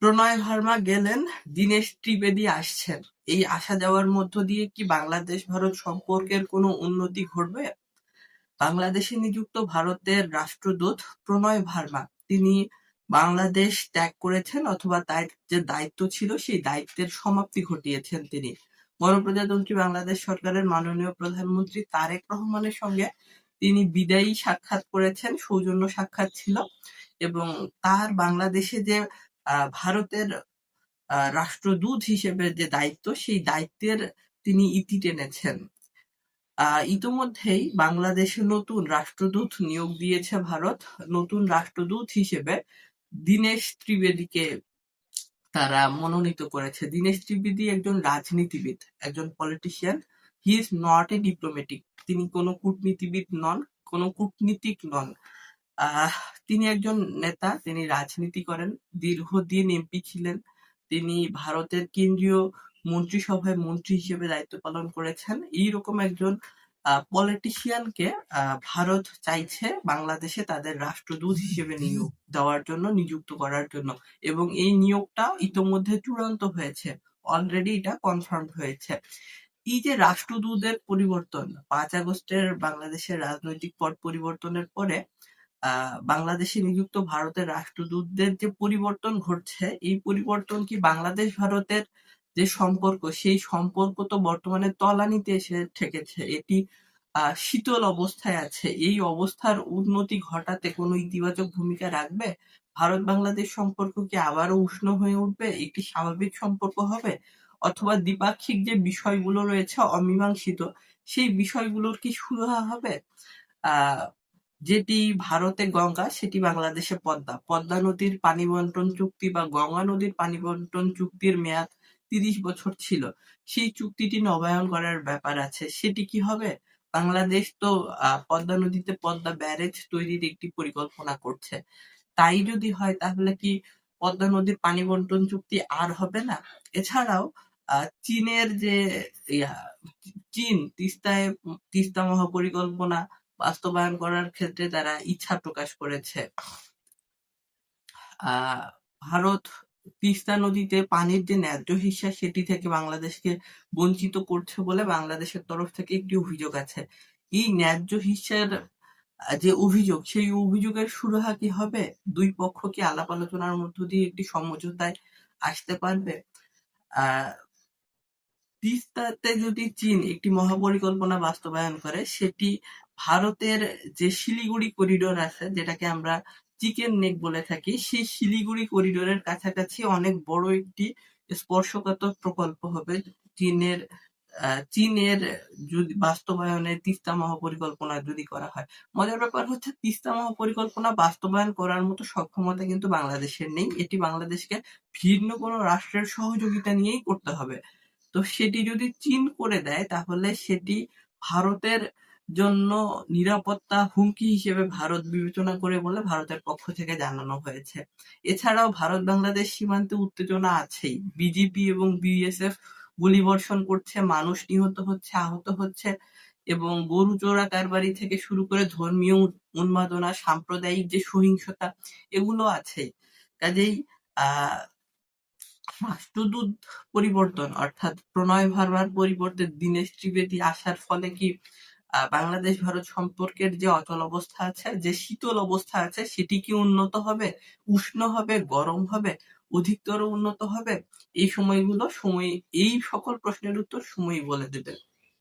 প্রণয় ভার্মা গেলেন, দীনেশ ত্রিবেদী আসছেন। এই আসা যাওয়ার মধ্য দিয়ে কি বাংলাদেশ ভারত সম্পর্কের কোনো উন্নতি ঘটবে? বাংলাদেশে নিযুক্ত ভারতের রাষ্ট্রদূত প্রণয় ভার্মা তিনি বাংলাদেশ ত্যাগ করেছেন, অথবা তার যে দায়িত্ব ছিল সেই দায়িত্বের সমাপ্তি ঘটিয়েছেন তিনি। গণপ্রজাতন্ত্রী বাংলাদেশ সরকারের মাননীয় প্রধানমন্ত্রী তারেক রহমানের সঙ্গে তিনি বিদায়ী সাক্ষাৎ করেছেন, সৌজন্য সাক্ষাৎ ছিল। এবং তার বাংলাদেশে যে ভারতের রাষ্ট্রদূত হিসেবে যে দায়িত্ব, সেই দায়িত্বের তিনি ইতি টেনেছেন। ইতোমধ্যেই বাংলাদেশে নতুন রাষ্ট্রদূত নিয়োগ দিয়েছে ভারত। নতুন রাষ্ট্রদূত হিসেবে দীনেশ ত্রিবেদীকে তারা মনোনীত করেছে। দীনেশ ত্রিবেদী একজন রাজনীতিবিদ, একজন politician. He is not a diplomatic. তিনি কোনো কূটনীতিবিদ নন, কোনো কূটনীতিক নন। তিনি একজন নেতা, তিনি রাজনীতি করেন, দীর্ঘদিন এমপি ছিলেন। তিনি ভারতের কেন্দ্রীয় মন্ত্রিসভায় মন্ত্রী হিসেবে দায়িত্ব পালন করেছেন। এইরকম একজন পলিটিশিয়ানকে ভারত চাইছে বাংলাদেশে তাদের রাষ্ট্রদূত হিসেবে নিয়োগ দেওয়ার জন্য, নিযুক্ত করার জন্য। এবং এই নিয়োগটা ইতোমধ্যে চূড়ান্ত হয়েছে, অলরেডি এটা কনফার্ম হয়েছে। এই যে রাষ্ট্রদূতের পরিবর্তন, 5 আগস্টের বাংলাদেশের রাজনৈতিক পট পরিবর্তনের পরে বাংলাদেশে নিযুক্ত ভারতের রাষ্ট্রদূতদের যে পরিবর্তন ঘটছে, এই পরিবর্তন কি বাংলাদেশ ভারতের যে সম্পর্ক, সেই সম্পর্ক তো বর্তমানে তলানিতে এসে ঠেকেছে। এটি শীতল অবস্থায় আছে। এই অবস্থার উন্নতি ঘটাতে কোনো ইতিবাচক ভূমিকা রাখবে? ভারত বাংলাদেশ সম্পর্ক কি আবারও উষ্ণ হয়ে উঠবে? একটি স্বাভাবিক সম্পর্ক হবে? অথবা দ্বিপাক্ষিক যে বিষয়গুলো রয়েছে অমীমাংসিত, সেই বিষয়গুলোর কি সুরাহা হবে? যেটি ভারতে গঙ্গা, সেটি বাংলাদেশে পদ্মা। পদ্মা নদীর পানি বন্টন চুক্তি বা গঙ্গা নদীর পানি বন্টন চুক্তির মেয়াদ 30 বছর ছিল। সেই চুক্তিটি নবায়ন করার ব্যাপার আছে। সেটি কি হবে? বাংলাদেশ তো পদ্মা নদীতে পদ্মা ব্যারেজ তৈরির একটি পরিকল্পনা করছে। তাই যদি হয়, তাহলে কি পদ্মা নদীর পানি বন্টন চুক্তি আর হবে না? এছাড়াও চীনের যে চীন তিস্তা মহাপরিকল্পনা বাস্তবায়ন করার ক্ষেত্রে তারা ইচ্ছা প্রকাশ করেছে। ভারত তিস্তা নদীতে পানির যে ন্যায্য হিস্সা, সেটি থেকে বাংলাদেশকে বঞ্চিত করছে বলে বাংলাদেশের তরফ থেকে একটি অভিযোগ আছে। এই ন্যায্য হিস্সার যে অভিযোগ, সেই অভিযোগের সুরাহা কি হবে? দুই পক্ষ কি আলাপ আলোচনার মধ্য দিয়ে একটি সমঝোতায় আসতে পারবে? তিস্তাতে যদি চীন একটি মহাপরিকল্পনা বাস্তবায়ন করে, সেটি ভারতের যে শিলিগুড়ি করিডোর আছে, যেটাকে আমরা চিকেন নেক বলে থাকি, সেই শিলিগুড়ি করিডোরের কাছাকাছি অনেক বড় একটি স্পর্শকাতর প্রকল্প হবে চীনের যদি বাস্তবায়নে তিস্তা মহাপরিকল্পনা যদি করা হয়। মজার ব্যাপার হচ্ছে, তিস্তা মহাপরিকল্পনা বাস্তবায়ন করার মতো সক্ষমতা কিন্তু বাংলাদেশের নেই। এটি বাংলাদেশকে ভিন্ন কোনো রাষ্ট্রের সহযোগিতা নিয়েই করতে হবে। তো সেটি যদি চীন করে দেয়, তাহলে সেটি ভারতের জন্য নিরাপত্তা হুমকি হিসেবে ভারত বিবেচনা করে বলে ভারতের পক্ষ থেকে জানানো হয়েছে। এছাড়াও ভারত বাংলাদেশ সীমান্তে উত্তেজনা আছেই। বিজিপি এবং বিএসএফ গুলিবর্ষণ করছে, মানুষ নিহত হচ্ছে, আহত হচ্ছে, এবং গরু চোরা কারবারি থেকে শুরু করে ধর্মীয় উন্মাদনা, সাম্প্রদায়িক যে সহিংসতা, এগুলো আছেই। কাজেই রাষ্ট্রদূত পরিবর্তন, অর্থাৎ প্রণয় ভার্মার পরিবর্তে দীনেশ ত্রিবেদী আসার ফলে কি বাংলাদেশ ভারত সম্পর্কের যে অচল অবস্থা আছে, যে শীতল অবস্থা আছে, সেটি কি উন্নত হবে, উষ্ণ হবে, গরম হবে, অধিকতর উন্নত হবে? এই সকল প্রশ্নের উত্তর সময়ই বলে দেবে।